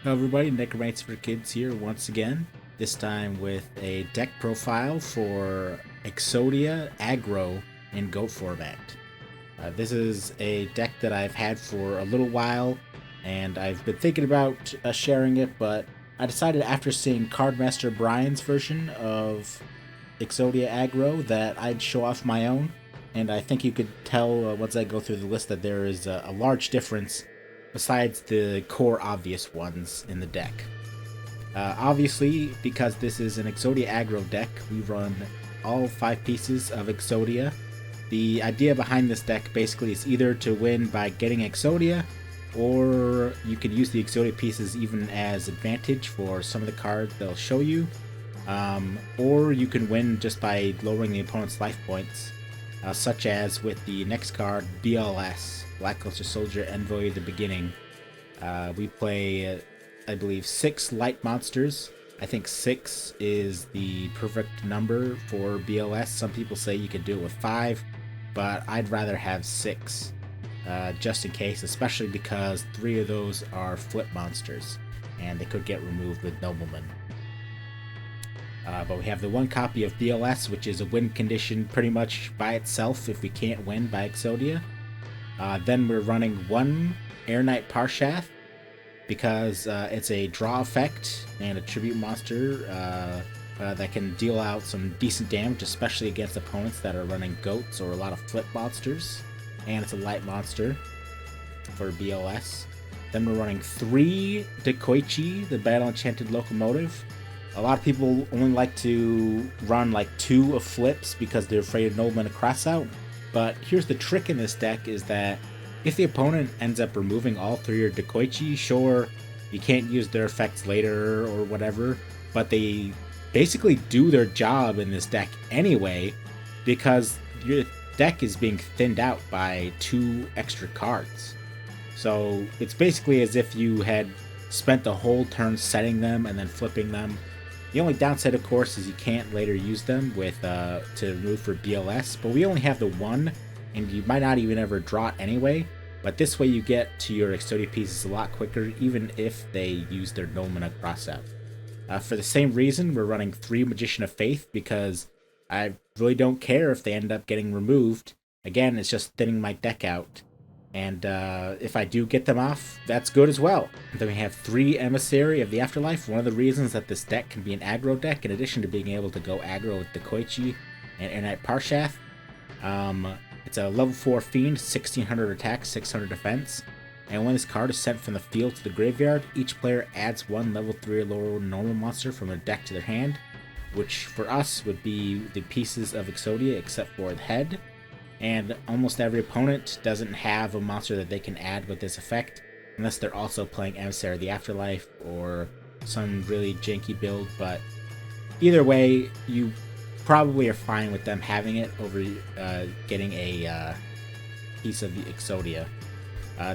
Hello everybody, Necromancer for Kids here once again, this time with a deck profile for Exodia Aggro in GOAT format. This is a deck that I've had for a little while, and I've been thinking about sharing it, but I decided after seeing Cardmaster Brian's version of Exodia Aggro that I'd show off my own, and I think you could tell once I go through the list that there is a large difference besides the core obvious ones in the deck. Obviously, because this is an Exodia Aggro deck, we run all 5 pieces of Exodia. The idea behind this deck basically is either to win by getting Exodia, or you can use the Exodia pieces even as advantage for some of the cards they'll show you, or you can win just by lowering the opponent's life points, such as with the next card, BLS, Blackluster Soldier Envoy of the Beginning. We play, I believe, 6 light monsters. I think 6 is the perfect number for BLS. Some people say you could do it with 5, but I'd rather have 6, just in case, especially because 3 of those are flip monsters, and they could get removed with Nobleman. But we have the 1 copy of BLS, which is a win condition pretty much by itself if we can't win by Exodia. Then we're running 1 Air Knight Parshath because it's a draw effect and a tribute monster that can deal out some decent damage, especially against opponents that are running goats or a lot of flip monsters. And it's a light monster for BLS. Then we're running 3 Dekoichi, the Battle Enchanted Locomotive. A lot of people only like to run like 2 of flips because they're afraid of Nobleman to cross out. But here's the trick in this deck is that if the opponent ends up removing all 3 of Dekoichi, sure, you can't use their effects later or whatever, but they basically do their job in this deck anyway because your deck is being thinned out by 2 extra cards. So it's basically as if you had spent the whole turn setting them and then flipping them. The only downside, of course, is you can't later use them with to remove for BLS, but we only have the 1, and you might not even ever draw it anyway. But this way you get to your Exodia pieces a lot quicker, even if they use their Nomina crossout. For the same reason, we're running 3 Magician of Faith, because I really don't care if they end up getting removed. Again, it's just thinning my deck out. And if I do get them off, that's good as well. Then we have 3 Emissary of the Afterlife. One of the reasons that this deck can be an aggro deck, in addition to being able to go aggro with Dekoichi and Air Knight Parshath. It's a level 4 Fiend, 1600 attack, 600 defense. And when this card is sent from the field to the graveyard, each player adds 1 level 3 or lower normal monster from their deck to their hand, which for us would be the pieces of Exodia except for the head. And almost every opponent doesn't have a monster that they can add with this effect, unless they're also playing Emissary of the Afterlife or some really janky build, but either way, you probably are fine with them having it over getting a piece of the Exodia.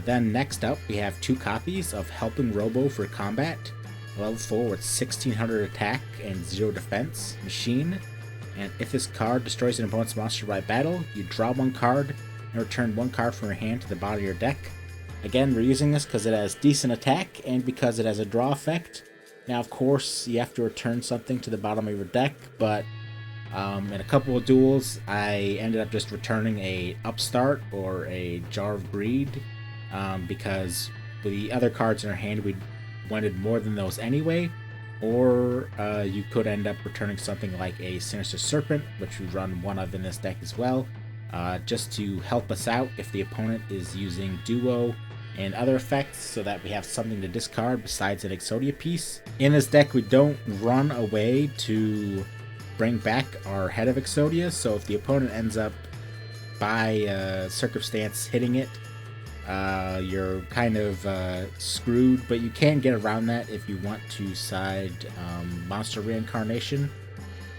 Then next up, we have 2 copies of Helping Robo for Combat, level 4 with 1600 attack and 0 defense, machine. And if this card destroys an opponent's monster by battle, you draw 1 card and return 1 card from your hand to the bottom of your deck. Again, we're using this because it has decent attack and because it has a draw effect. Now, of course, you have to return something to the bottom of your deck, but in a couple of duels, I ended up just returning a Upstart or a Jar of Greed because with the other cards in our hand, we wanted more than those anyway. Or you could end up returning something like a Sinister Serpent, which we run 1 of in this deck as well, just to help us out if the opponent is using Duo and other effects, so that we have something to discard besides an Exodia piece. In this deck, we don't run away to bring back our head of Exodia, so if the opponent ends up by circumstance hitting it, you're kind of screwed, but you can get around that if you want to side Monster Reincarnation,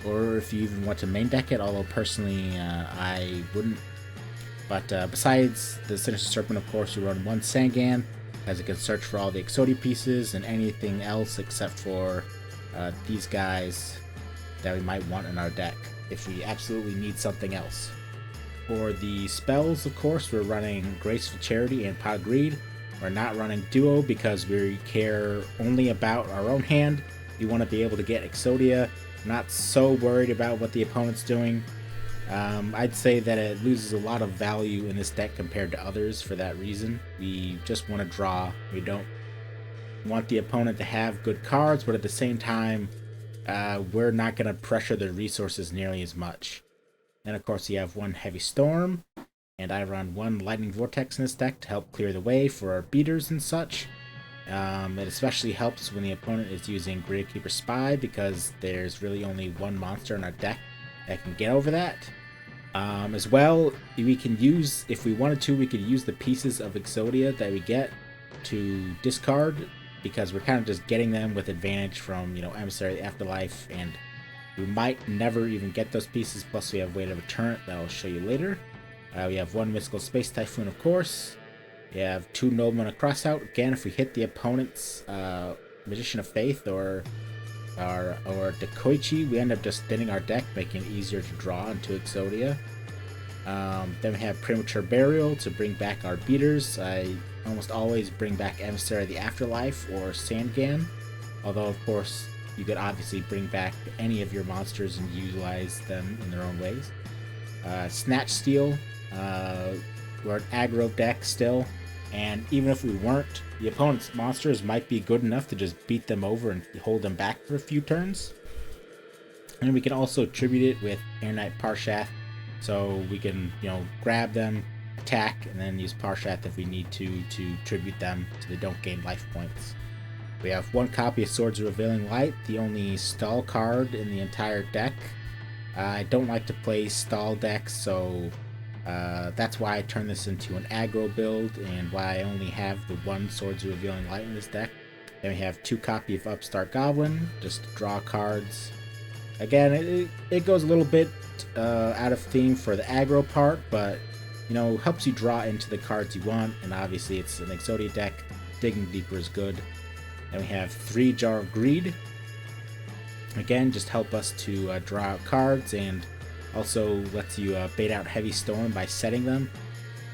or if you even want to main deck it, although personally I wouldn't. But besides the Sinister Serpent, of course, you run 1 Sangan, as it can search for all the Exodia pieces and anything else except for these guys that we might want in our deck if we absolutely need something else. For the spells, of course, we're running Graceful Charity and Pot of Greed, We're not running duo because we care only about our own hand. We want to be able to get Exodia. Not so worried about what the opponent's doing. I'd say that it loses a lot of value in this deck compared to others for that reason. We just want to draw. We don't want the opponent to have good cards, but at the same time, we're not going to pressure their resources nearly as much. And of course, you have one Heavy Storm, and I run one Lightning Vortex in this deck to help clear the way for our beaters and such. It especially helps when the opponent is using Gravekeeper Spy, because there's really only one monster in our deck that can get over that. As well, we can use, if we wanted to, we could use the pieces of Exodia that we get to discard, because we're kind of just getting them with advantage from, Emissary of the Afterlife, and we might never even get those pieces, plus we have Weight of Return that I'll show you later. We have one Mystical Space Typhoon, of course. We have two Noblemen of Crossout. Again, if we hit the opponent's Magician of Faith or Dekoichi, we end up just thinning our deck, making it easier to draw into Exodia. Then we have Premature Burial to bring back our beaters. I almost always bring back Emissary of the Afterlife or Sandgan, although of course you could obviously bring back any of your monsters and utilize them in their own ways. Snatch Steal, we're an aggro deck still, and even if we weren't, the opponent's monsters might be good enough to just beat them over and hold them back for a few turns. And we can also tribute it with Air Knight Parshath, so we can, grab them, attack, and then use Parshath if we need to tribute them so they don't gain life points. We have one copy of Swords of Revealing Light, the only stall card in the entire deck. I don't like to play stall decks, so that's why I turned this into an aggro build, and why I only have the one Swords of Revealing Light in this deck. Then we have two copy of Upstart Goblin, just to draw cards. Again, it goes a little bit out of theme for the aggro part, but helps you draw into the cards you want, and obviously it's an Exodia deck. Digging Deeper is good. Then we have 3 Jar of Greed. Again, just help us to draw out cards, and also lets you bait out Heavy Storm by setting them.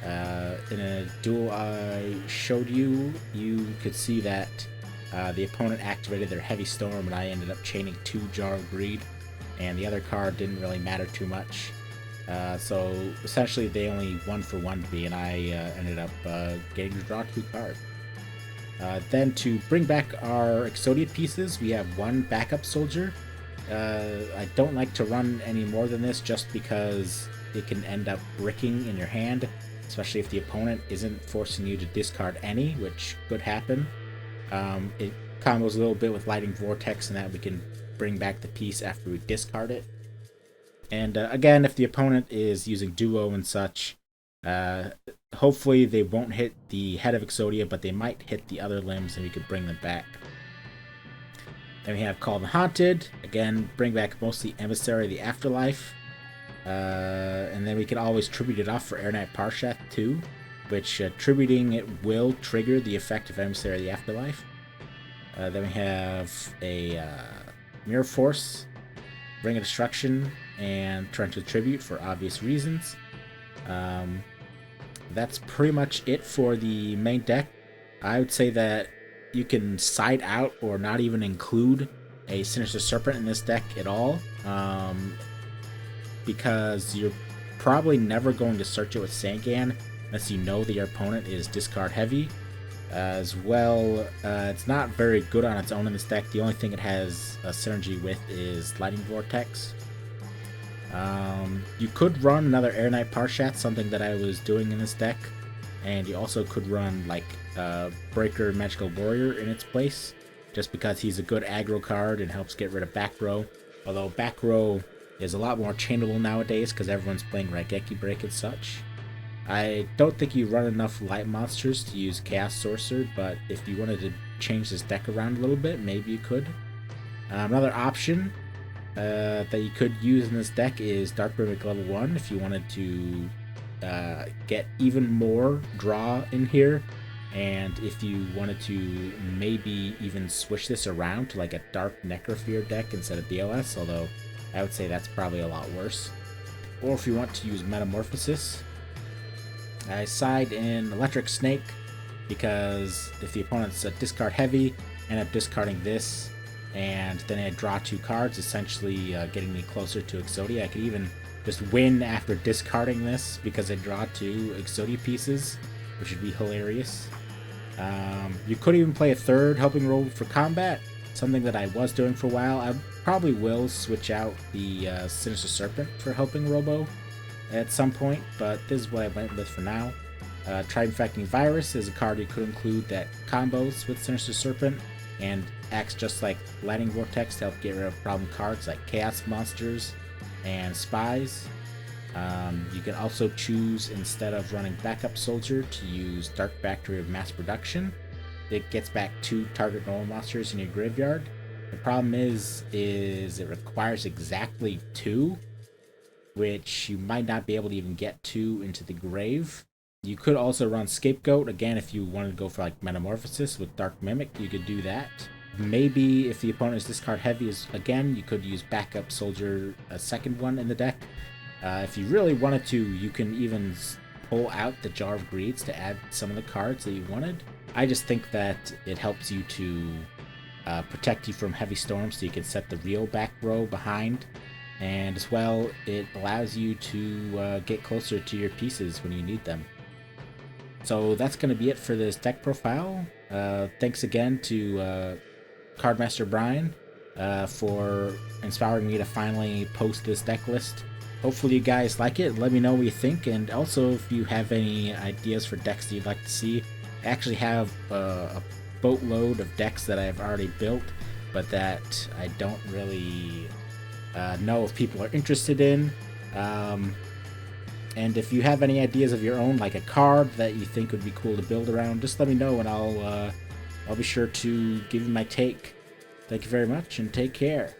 In a duel I showed you, you could see that the opponent activated their Heavy Storm, and I ended up chaining 2 Jar of Greed, and the other card didn't really matter too much. So essentially they only 1-for-1'd me, and I ended up getting to draw 2 cards. Then to bring back our Exodia pieces, we have one backup soldier. I don't like to run any more than this, just because it can end up bricking in your hand, especially if the opponent isn't forcing you to discard any, which could happen. It combos a little bit with Lightning Vortex in that we can bring back the piece after we discard it. And again, if the opponent is using duo and such, hopefully they won't hit the head of Exodia, but they might hit the other limbs, and we could bring them back. Then we have Call the Haunted. Again, bring back mostly Emissary of the Afterlife. And then we can always tribute it off for Air Knight Parshath too, which tributing it will trigger the effect of Emissary of the Afterlife. Then we have a Mirror Force, Ring of Destruction, and Torrential Tribute for obvious reasons. That's pretty much it for the main deck. I would say that you can side out or not even include a Sinister Serpent in this deck at all, because you're probably never going to search it with Sandgan unless you know that your opponent is discard heavy. As well, it's not very good on its own in this deck. The only thing it has a synergy with is Lightning Vortex. You could run another Air Knight Parshath, something that I was doing in this deck, and you also could run like Breaker Magical Warrior in its place, just because he's a good aggro card and helps get rid of back row. Although back row is a lot more chainable nowadays because everyone's playing Raigeki Break and such. I don't think you run enough light monsters to use Chaos Sorcerer, but if you wanted to change this deck around a little bit, maybe you could. Another option that you could use in this deck is Dark Mimic level 1 if you wanted to get even more draw in here, and if you wanted to maybe even switch this around to like a Dark Necrofear deck instead of DLS, although I would say that's probably a lot worse. Or if you want to use Metamorphosis, I side in Electric Snake. because if the opponent's discard heavy, end up discarding this, and then I draw 2 cards, essentially getting me closer to Exodia. I could even just win after discarding this because I draw 2 Exodia pieces, which would be hilarious. You could even play a third helping roll for combat, something that I was doing for a while. I probably will switch out the Sinister Serpent for helping robo at some point, but this is what I went with for now. Tri-Infecting Virus is a card you could include that combos with Sinister Serpent and acts just like Lightning Vortex to help get rid of problem cards like Chaos Monsters and Spies. You can also choose, instead of running Backup Soldier, to use Dark Factory of Mass Production. It gets back 2 target normal monsters in your graveyard. The problem is it requires exactly 2, which you might not be able to even get 2 into the grave. You could also run Scapegoat. Again, if you wanted to go for like Metamorphosis with Dark Mimic, you could do that. Maybe if the opponent is discard heavy, again, you could use Backup Soldier, a second one in the deck. If you really wanted to, you can even pull out the Jar of Greeds to add some of the cards that you wanted. I just think that it helps you to protect you from heavy storms, so you can set the real back row behind. And as well, it allows you to get closer to your pieces when you need them. So that's going to be it for this deck profile. Thanks again to Cardmaster Brian for inspiring me to finally post this deck list. Hopefully you guys like it. Let me know what you think, and also if you have any ideas for decks that you'd like to see. I actually have a boatload of decks that I've already built, but that I don't really know if people are interested in. And if you have any ideas of your own, like a card that you think would be cool to build around, just let me know, and I'll be sure to give you my take. Thank you very much, and take care.